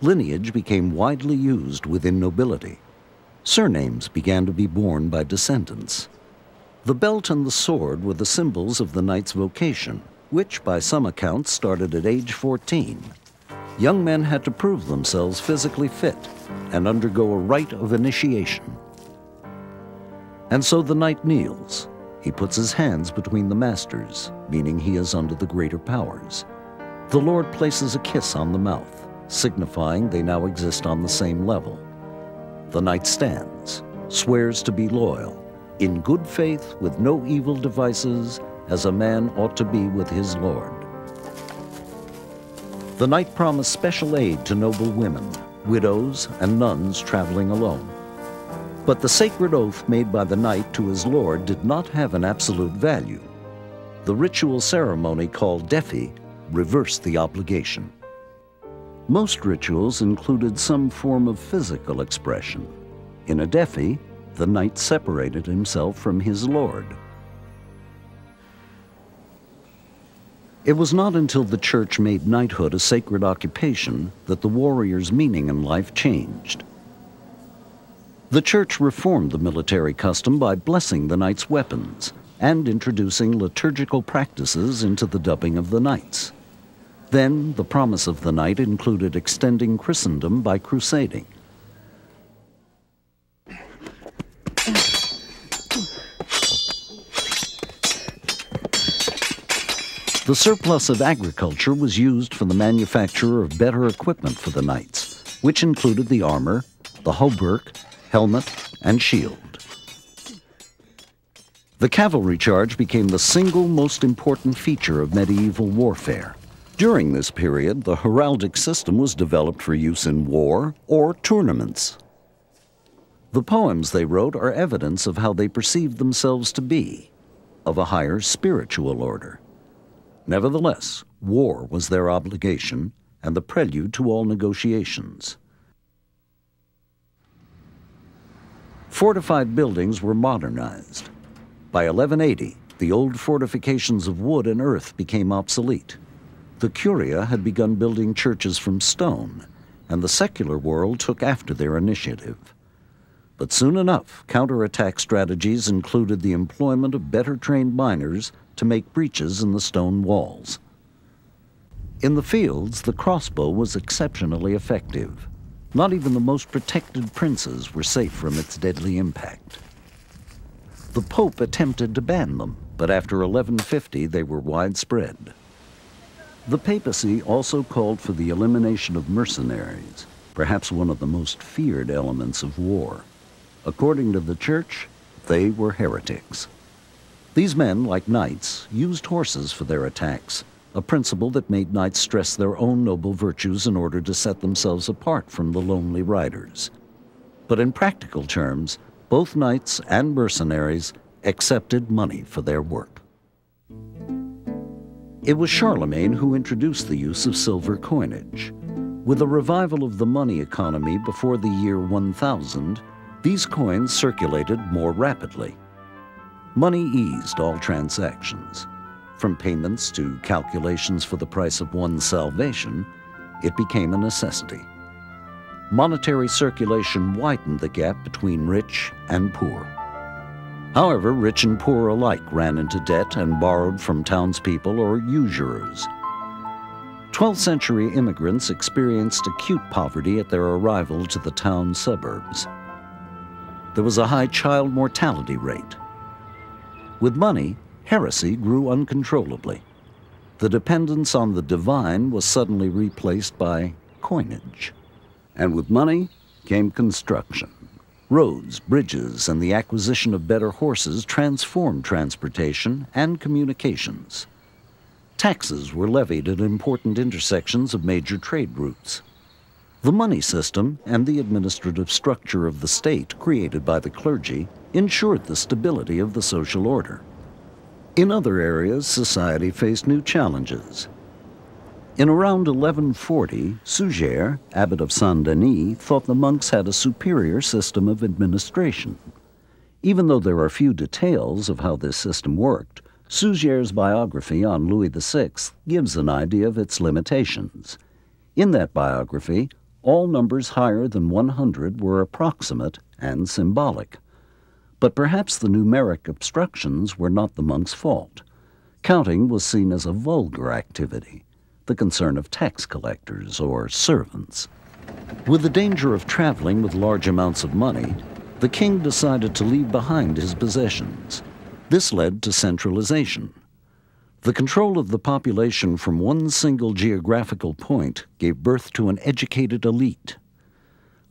lineage became widely used within nobility. Surnames began to be borne by descendants. The belt and the sword were the symbols of the knight's vocation, which by some accounts started at age 14. Young men had to prove themselves physically fit and undergo a rite of initiation. And so the knight kneels. He puts his hands between the masters, meaning he is under the greater powers. The Lord places a kiss on the mouth, signifying they now exist on the same level. The knight stands, swears to be loyal, in good faith with no evil devices, as a man ought to be with his lord. The knight promised special aid to noble women, widows, and nuns traveling alone. But the sacred oath made by the knight to his lord did not have an absolute value. The ritual ceremony called defi reversed the obligation. Most rituals included some form of physical expression. In a defi, the knight separated himself from his lord. It was not until the church made knighthood a sacred occupation that the warrior's meaning in life changed. The church reformed the military custom by blessing the knight's weapons and introducing liturgical practices into the dubbing of the knights. Then, the promise of the knight included extending Christendom by crusading. The surplus of agriculture was used for the manufacture of better equipment for the knights, which included the armor, the hauberk, helmet, and shield. The cavalry charge became the single most important feature of medieval warfare. During this period, the heraldic system was developed for use in war or tournaments. The poems they wrote are evidence of how they perceived themselves to be, of a higher spiritual order. Nevertheless, war was their obligation and the prelude to all negotiations. Fortified buildings were modernized. By 1180, the old fortifications of wood and earth became obsolete. The Curia had begun building churches from stone, and the secular world took after their initiative. But soon enough, counterattack strategies included the employment of better trained miners to make breaches in the stone walls. In the fields, the crossbow was exceptionally effective. Not even the most protected princes were safe from its deadly impact. The Pope attempted to ban them, but after 1150 they were widespread. The papacy also called for the elimination of mercenaries, perhaps one of the most feared elements of war. According to the church, they were heretics. These men, like knights, used horses for their attacks, a principle that made knights stress their own noble virtues in order to set themselves apart from the lonely riders. But in practical terms, both knights and mercenaries accepted money for their work. It was Charlemagne who introduced the use of silver coinage. With a revival of the money economy before the year 1000, these coins circulated more rapidly. Money eased all transactions. From payments to calculations for the price of one's salvation, it became a necessity. Monetary circulation widened the gap between rich and poor. However, rich and poor alike ran into debt and borrowed from townspeople or usurers. 12th century immigrants experienced acute poverty at their arrival to the town suburbs. There was a high child mortality rate. With money, heresy grew uncontrollably. The dependence on the divine was suddenly replaced by coinage. And with money came construction. Roads, bridges, and the acquisition of better horses transformed transportation and communications. Taxes were levied at important intersections of major trade routes. The money system and the administrative structure of the state created by the clergy ensured the stability of the social order. In other areas, society faced new challenges. In around 1140, Suger, abbot of Saint-Denis, thought the monks had a superior system of administration. Even though there are few details of how this system worked, Suger's biography on Louis VI gives an idea of its limitations. In that biography, All numbers higher than 100 were approximate and symbolic. But perhaps the numeric obstructions were not the monks' fault. Counting was seen as a vulgar activity, the concern of tax collectors or servants. With the danger of traveling with large amounts of money, the king decided to leave behind his possessions. This led to centralization. The control of the population from one single geographical point gave birth to an educated elite.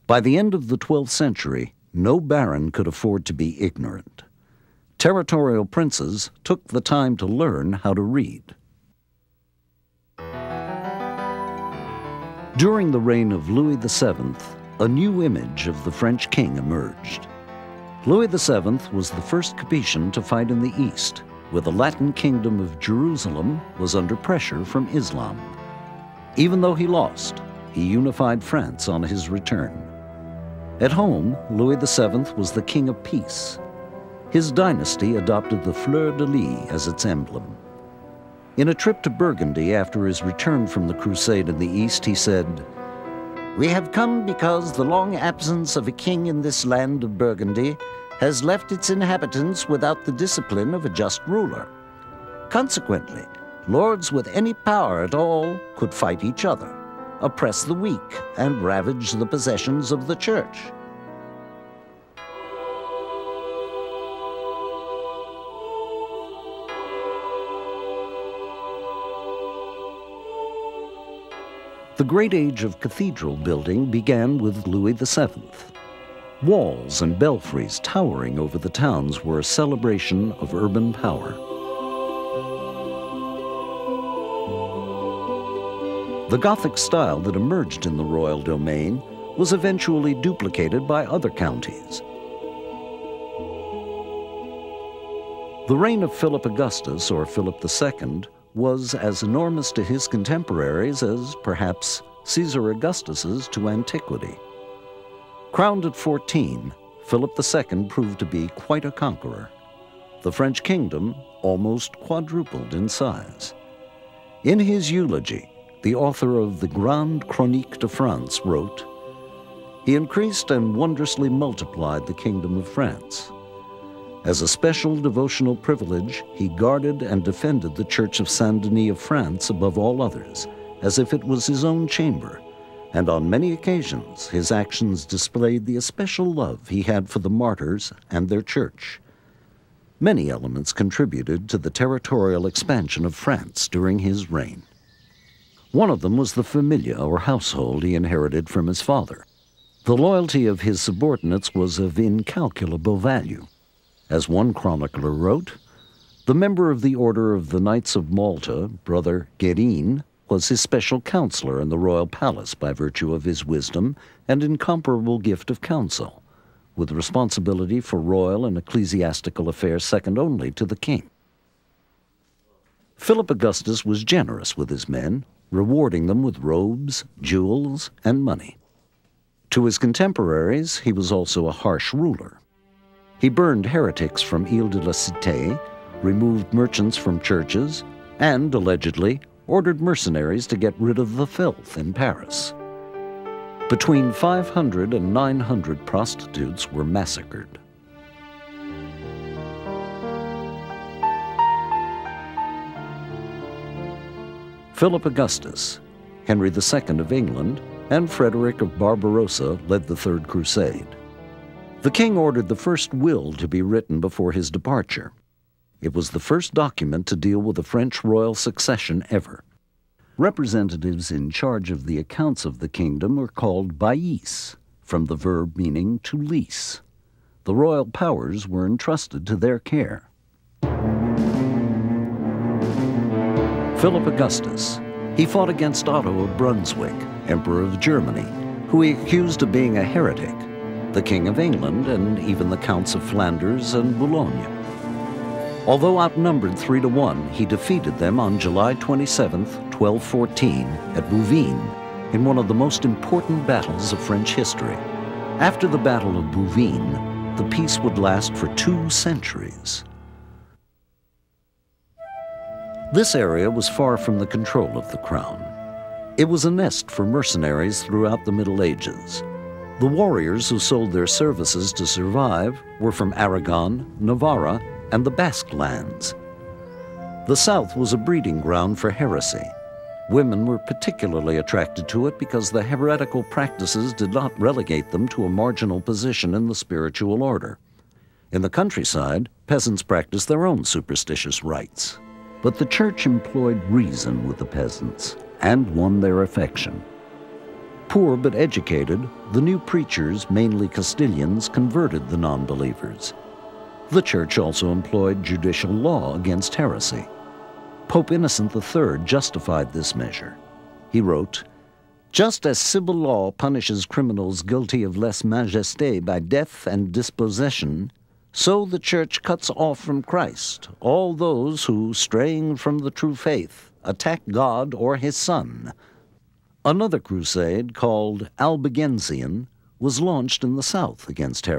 By the end of the 12th century, no baron could afford to be ignorant. Territorial princes took the time to learn how to read. During the reign of Louis VII, a new image of the French king emerged. Louis VII was the first Capetian to fight in the East, where the Latin kingdom of Jerusalem was under pressure from Islam. Even though he lost, he unified France on his return. At home, Louis VII was the king of peace. His dynasty adopted the fleur-de-lis as its emblem. In a trip to Burgundy after his return from the crusade in the East, he said, "We have come because the long absence of a king in this land of Burgundy has left its inhabitants without the discipline of a just ruler. Consequently, lords with any power at all could fight each other, oppress the weak, and ravage the possessions of the church." The great age of cathedral building began with Louis VII. Walls and belfries towering over the towns were a celebration of urban power. The Gothic style that emerged in the royal domain was eventually duplicated by other counties. The reign of Philip Augustus, or Philip II, was as enormous to his contemporaries as, perhaps, Caesar Augustus's to antiquity. Crowned at 14, Philip II proved to be quite a conqueror. The French kingdom almost quadrupled in size. In his eulogy, the author of the Grande Chronique de France wrote, "He increased and wondrously multiplied the kingdom of France. As a special devotional privilege, he guarded and defended the Church of Saint-Denis of France above all others, as if it was his own chamber, and on many occasions his actions displayed the especial love he had for the martyrs and their church." Many elements contributed to the territorial expansion of France during his reign. One of them was the familia or household he inherited from his father. The loyalty of his subordinates was of incalculable value. As one chronicler wrote, "The member of the Order of the Knights of Malta, Brother Guérin, was his special counselor in the royal palace by virtue of his wisdom and incomparable gift of counsel, with responsibility for royal and ecclesiastical affairs second only to the king." Philip Augustus was generous with his men, rewarding them with robes, jewels, and money. To his contemporaries, he was also a harsh ruler. He burned heretics from Ile de la Cité, removed merchants from churches, and, allegedly, ordered mercenaries to get rid of the filth in Paris. Between 500 and 900 prostitutes were massacred. Philip Augustus, Henry II of England, and Frederick of Barbarossa led the Third Crusade. The king ordered the first will to be written before his departure. It was the first document to deal with the French royal succession ever. Representatives in charge of the accounts of the kingdom were called baillis, from the verb meaning to lease. The royal powers were entrusted to their care. Philip Augustus. He fought against Otto of Brunswick, Emperor of Germany, who he accused of being a heretic, the King of England, and even the Counts of Flanders and Boulogne. Although outnumbered 3-1, he defeated them on July 27, 1214, at Bouvines, in one of the most important battles of French history. After the Battle of Bouvines, the peace would last for 2 centuries. This area was far from the control of the crown. It was a nest for mercenaries throughout the Middle Ages. The warriors who sold their services to survive were from Aragon, Navarra, and the Basque lands. The south was a breeding ground for heresy. Women were particularly attracted to it because the heretical practices did not relegate them to a marginal position in the spiritual order. In the countryside, peasants practiced their own superstitious rites. But the church employed reason with the peasants and won their affection. Poor but educated, the new preachers, mainly Castilians, converted the non-believers. The church also employed judicial law against heresy. Pope Innocent III justified this measure. He wrote, "Just as civil law punishes criminals guilty of lèse majesté by death and dispossession, so the Church cuts off from Christ all those who, straying from the true faith, attack God or his Son." Another crusade, called Albigensian, was launched in the south against heresy.